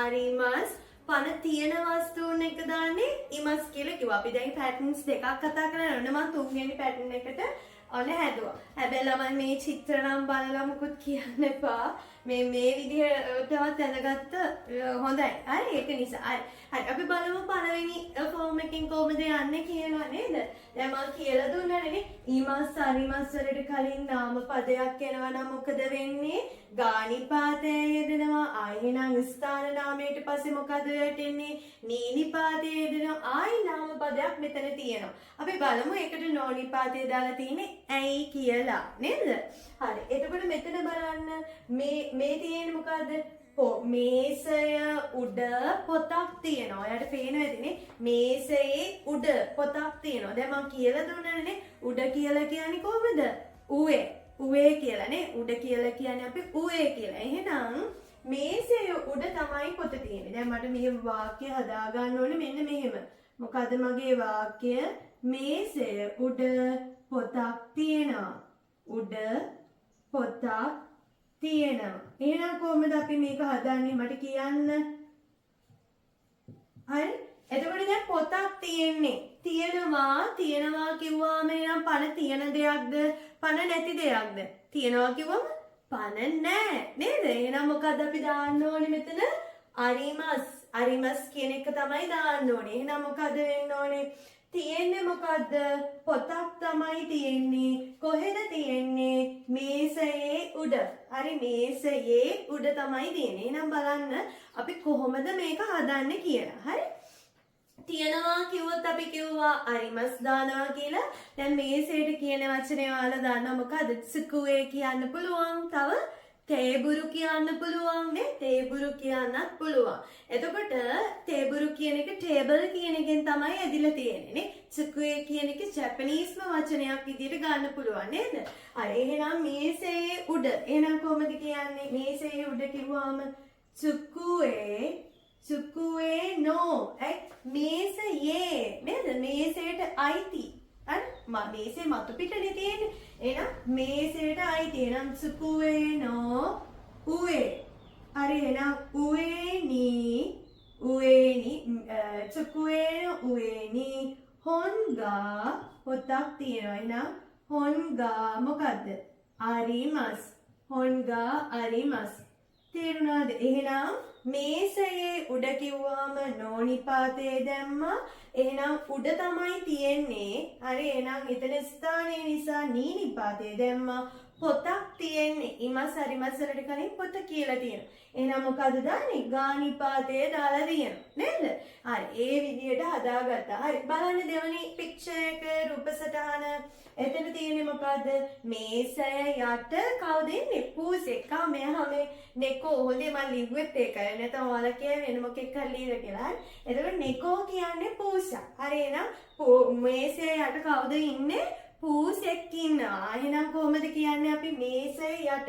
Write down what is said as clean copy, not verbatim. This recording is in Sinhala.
අරිමස් පන තියෙන වස්තුන් එක දාන්නේ ඉමස් කියලා කිව්වා. අපි දැන් පැටර්න්ස් දෙකක් කතා කරලා මම තුන්වෙනි පැටර්න් එකට ඔන්න හැදුවා. හැබැයි ළමයි මේ චිත්‍ර නම් බලලා මුකුත් කියන්න එපා. මේ විදිහටවත් දැනගත්ත හොඳයි. හරි ඒක නිසා. හරි අපි බලමු පළවෙනි ෆෝම් එකෙන් කොහොමද යන්නේ කියලා නේද? දැන් මම කියලා දුන්නානේ ඊමස් අරිමස් වලට කලින් නාම පදයක් එනවා නම් මොකද වෙන්නේ? ගානිපාතය යෙදෙනවා. ආයෙනම් ස්ථාන නාමයට පස්සේ මොකද වැටෙන්නේ? නීනිපාතය යෙදෙනවා. ආයෙ නාම පදයක් මෙතන තියෙනවා. අපි බලමු ඒකට නෝනිපාතය දාලා තියෙන්නේ ඇයි කියලා නේද? හරි. එතකොට මෙතන බලන්න මේ තියෙන්නේ මොකද්ද? මේසය උඩ පොතක් තියෙනවා. ඔයාලට පේනවා ඇතිනේ මේසයේ උඩ පොතක් තියෙනවා. දැන් මම කියලා දුන්නානේ උඩ කියලා කියන්නේ කොහොමද? උවේ. උවේ කියලා නේ. උඩ කියලා කියන්නේ අපි උවේ කියලා. එහෙනම් මේසයේ උඩ තමයි පොත තියෙන්නේ. දැන් මට මේ වාක්‍ය හදා ගන්න ඕනේ මෙන්න මෙහෙම. මොකද මගේ වාක්‍ය මේසය උඩ පොතක් තියෙනවා. උඩ පොතක් තියෙනවා. එහෙනම් කොහොමද අපි මේක හදන්නේ මට කියන්න. හරි. එතකොට දැන් පොතක් තියෙන්නේ. තියනවා කිව්වම එහෙනම් පණ තියෙන දෙයක්ද? පණ නැති දෙයක්ද? තියනවා කිව්වම පණ නැහැ නේද? එහෙනම් මොකද්ද අපි දාන්න ඕනේ මෙතන? අරිමස්. අරිමස් කියන එක තමයි දාන්න ඕනේ. එහෙනම් මොකද වෙන්න ඕනේ? තියෙන්නේ මොකද්ද? පොතක් තමයි තියෙන්නේ. කොහෙද තියෙන්නේ? මේසයේ උඩ. හරි මේසයේ උඩ තමයි තියෙන්නේ. එහෙනම් බලන්න අපි කොහොමද මේක හදන්නේ කියලා. හරි? තියනවා කිව්වොත් අපි කිව්වා අරිමස් දානවා කියලා. දැන් මේසෙට කියන වචනේ ඔයාලා දන්නවා මොකද්ද? සුකුවේ කියන්න පුළුවන්. තව තේබුරු කියන්න පුළුවන් නේ. තේබුරු කියන්නත් පුළුවන්. එතකොට තේබුරු කියන එක ටේබල් කියන එකෙන් තමයි ඇදිලා තියෙන්නේ නේ. සුකුවේ කියන එක ජපනීස්ම වචනයක් විදිහට ගන්න පුළුවන් නේද? හරි එහෙනම් මේසයේ උඩ. එහෙනම් කොහොමද කියන්නේ? මේසයේ උඩ කිව්වම සුකුවේ නෝ. මේසයේ නේද? මේසයට අයිති. හරි? මේසේ මතු පිටනේ තියෙන්නේ. එහෙනම් මේසයට අයිති. එහෙනම් සුකුවේ නෝ උවේ. හරි එහෙනම් උවේනි සුකුවේ නෝ උවේනි හොන්ගා පොතක් තියෙනවා. එහෙනම් හොන්ගා මොකද්ද? අරිමස්. හොන්ගා අරිමස්. තේරුණාද? එහෙනම් මේසයේ උඩ කිව්වම නෝනිපාතේ දැම්මා. එහෙනම් උඩ තමයි තියෙන්නේ. හරි එහෙනම් එතන ස්ථානයේ නිසා නීනිපාතේ දැම්මා. පොතක් තියෙන්නේ. ඉමස් හරිමස් වලට කලින් පොත කියලා තියෙනවා. එහෙනම් මොකද දාන්නේ? ගානිපාතේ දාලා තියෙනවා. නේද? හරි ඒ විදිහට හදාගත්තා. හරි බලන්න දෙවනි පික්චර් එක රූප සටහන. එතන තියෙන්නේ මොකද්ද? මේසය යට කවුද ඉන්නේ? පූසෙක්. මෙහා මේ නෙකෝ හොඳේ මම ලිව්වෙත් ඒකයි. නැත්නම් ඔයාලා කියන්නේ වෙන මොකෙක් හරි ලියලා කියලා. හරි. එතකොට නෙකෝ කියන්නේ පූසා. හරි එහෙනම් මේසය යට කවුද ඉන්නේ? පූසෙක් ඉන්නවා. එහෙනම් කොහොමද කියන්නේ අපි මේසය යට